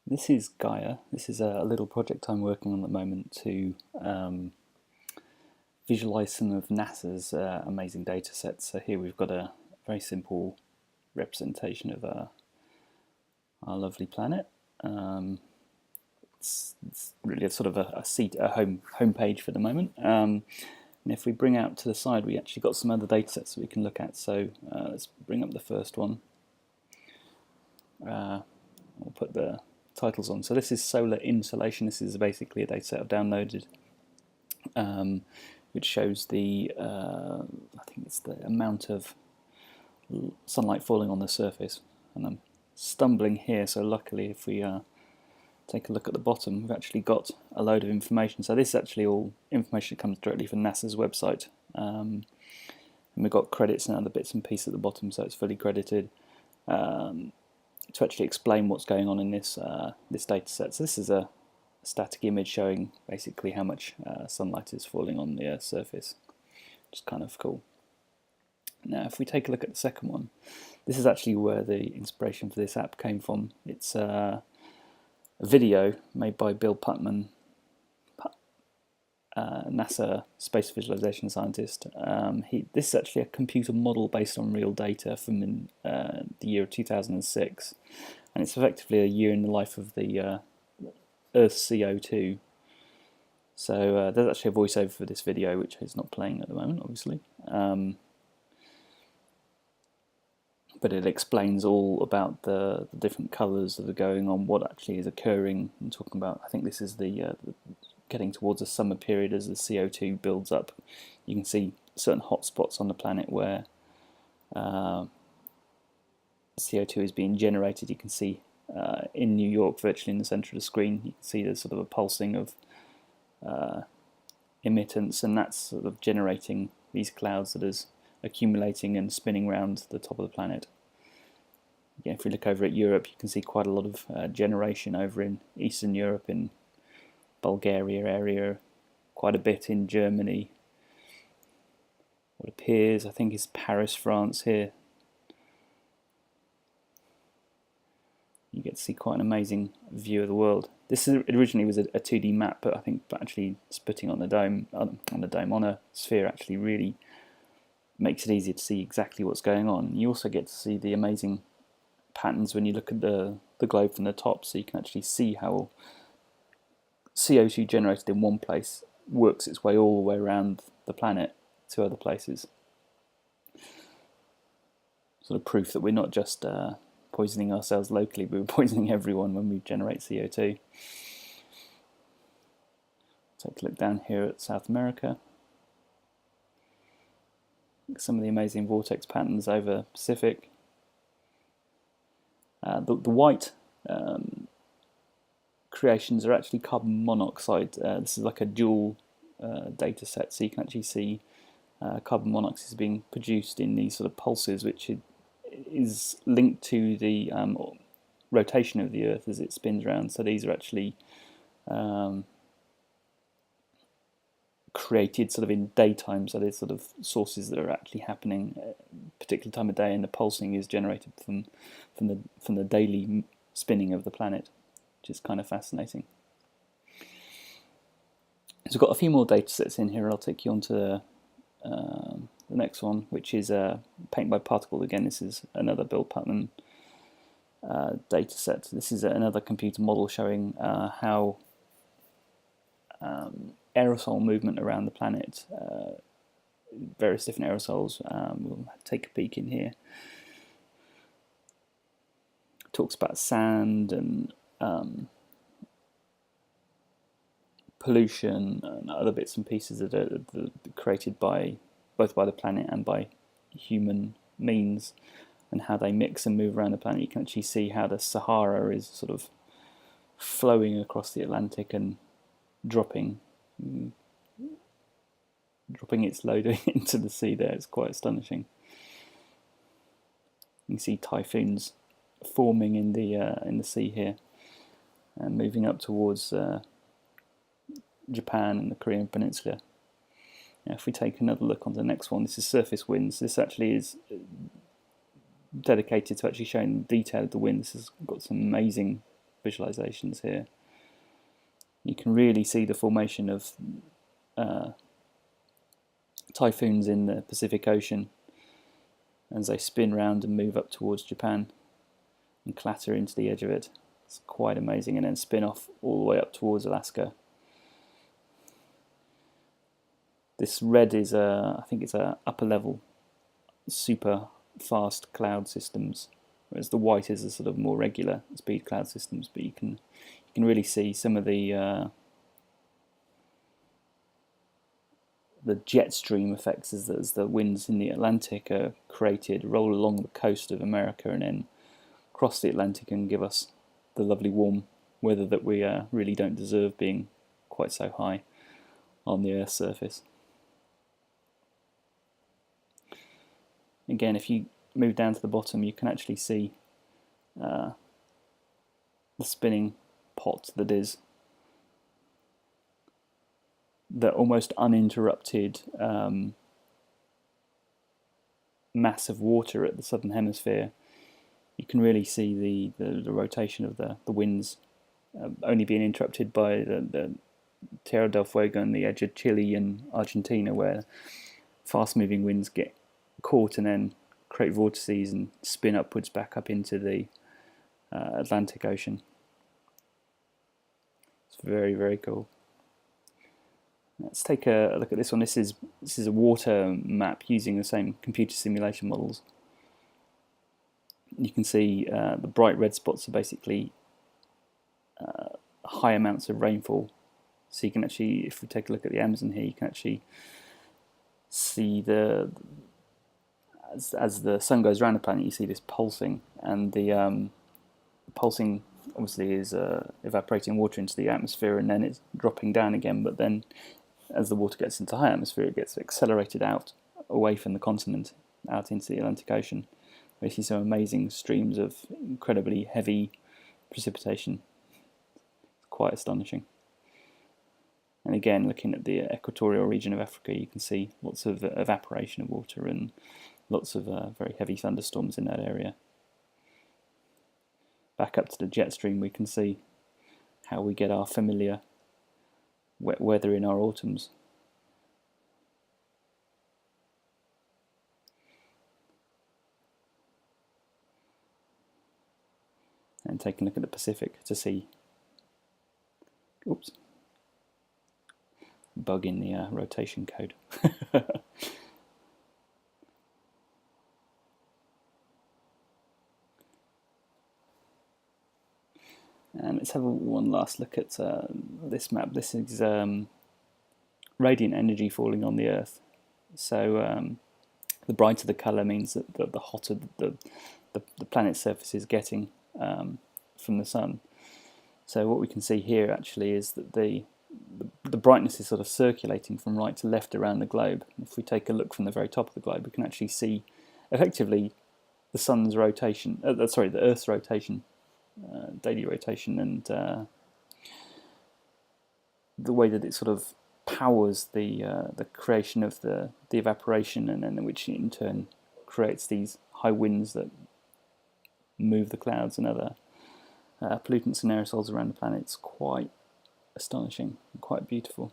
This is Gaia. This is a little project I'm working on at the moment to visualize some of NASA's amazing data sets. So here we've got a very simple representation of our lovely planet. It's really a sort of a home page for the moment. And if we bring out to the side, we actually got some other data sets that we can look at. So let's bring up the first one. We'll put the titles on. So this is solar insolation. This is basically a data set I've downloaded, which shows the I think it's the amount of sunlight falling on the surface. And I'm stumbling here, so luckily if we take a look at the bottom, we've actually got a load of information. So this is actually all information that comes directly from NASA's website, and we've got credits and other bits and pieces at the bottom, so it's fully credited. To actually explain what's going on in this this data set. So this is a static image showing basically how much sunlight is falling on the Earth's surface, which is kind of cool. Now if we take a look at the second one, this is actually where the inspiration for this app came from. It's a video made by Bill Putman, NASA space visualization scientist. This is actually a computer model based on real data from the year 2006, and it's effectively a year in the life of the Earth's CO2. So there's actually a voiceover for this video, which is not playing at the moment, obviously. But it explains all about the different colours that are going on, what actually is occurring. I'm talking about, I think this is the getting towards a summer period as the CO2 builds up. You can see certain hotspots on the planet where CO2 is being generated. You can see in New York, virtually in the centre of the screen, you can see there's sort of a pulsing of emittance, and that's sort of generating these clouds that is accumulating and spinning around the top of the planet. Again, if we look over at Europe, you can see quite a lot of generation over in Eastern Europe, in Bulgaria area, quite a bit in Germany. What appears, I think, is Paris, France here. You get to see quite an amazing view of the world. This originally was a 2D map, but I think actually spitting on a sphere actually really makes it easier to see exactly what's going on. You also get to see the amazing patterns when you look at the globe from the top, so you can actually see how CO2 generated in one place works its way all the way around the planet to other places. Sort of proof that we're not just poisoning ourselves locally, but we're poisoning everyone when we generate CO2. Take a look down here at South America. Some of the amazing vortex patterns over Pacific. The white creations are actually carbon monoxide. This is like a dual data set, so you can actually see carbon monoxide being produced in these sort of pulses, which is linked to the rotation of the Earth as it spins around. So these are actually created sort of in daytime, so there's sort of sources that are actually happening at a particular time of day, and the pulsing is generated from the daily spinning of the planet, which is kind of fascinating. So we've got a few more data sets in here. I'll take you on to the next one, which is paint by particle. Again, this is another Bill Putman data set. This is another computer model showing how aerosol movement around the planet, various different aerosols. We'll take a peek in here. It talks about sand and pollution and other bits and pieces that are created by both by the planet and by human means, and how they mix and move around the planet. You can actually see how the Sahara is sort of flowing across the Atlantic and dropping its load into the sea there. It's quite astonishing. You can see typhoons forming in the sea here and moving up towards Japan and the Korean Peninsula. Now, if we take another look on the next one, this is surface winds. This actually is dedicated to actually showing the detail of the wind. This has got some amazing visualizations here, you can really see the formation of typhoons in the Pacific Ocean as they spin round and move up towards Japan and clatter into the edge of it. It's quite amazing, and then spin off all the way up towards Alaska. This red is I think it's a upper level super fast cloud systems, whereas the white is a sort of more regular speed cloud systems. But you can really see some of the jet stream effects as the winds in the Atlantic are created, roll along the coast of America, and then cross the Atlantic and give us the lovely warm weather that we really don't deserve, being quite so high on the Earth's surface. Again, if you move down to the bottom, you can actually see the spinning pot that is the almost uninterrupted mass of water at the southern hemisphere. You can really see the rotation of the winds only being interrupted by the Tierra del Fuego and the edge of Chile and Argentina, where fast-moving winds get caught and then create vortices and spin upwards back up into the Atlantic Ocean. It's very, very cool. Let's take a look at this one. This is a water map using the same computer simulation models. You can see the bright red spots are basically high amounts of rainfall. So you can actually, if we take a look at the Amazon here, you can actually see as the sun goes around the planet, you see this pulsing, and the pulsing obviously is evaporating water into the atmosphere, and then it's dropping down again. But then, as the water gets into high atmosphere, it gets accelerated out away from the continent, out into the Atlantic Ocean. We see some amazing streams of incredibly heavy precipitation. It's quite astonishing. And again, looking at the equatorial region of Africa, you can see lots of evaporation of water and lots of very heavy thunderstorms in that area. Back up to the jet stream, we can see how we get our familiar wet weather in our autumns. And taking a look at the Pacific to see, oops, bug in the rotation code. And let's have one last look at this map. This is radiant energy falling on the Earth. So the brighter the colour means that the hotter the planet's surface is getting from the sun. So what we can see here actually is that the brightness is sort of circulating from right to left around the globe. If we take a look from the very top of the globe, we can actually see effectively the sun's rotation, the Earth's rotation, daily rotation, and the way that it sort of powers the creation of the evaporation, and then which in turn creates these high winds that move the clouds and other pollutants and aerosols around the planet. It's quite astonishing and quite beautiful.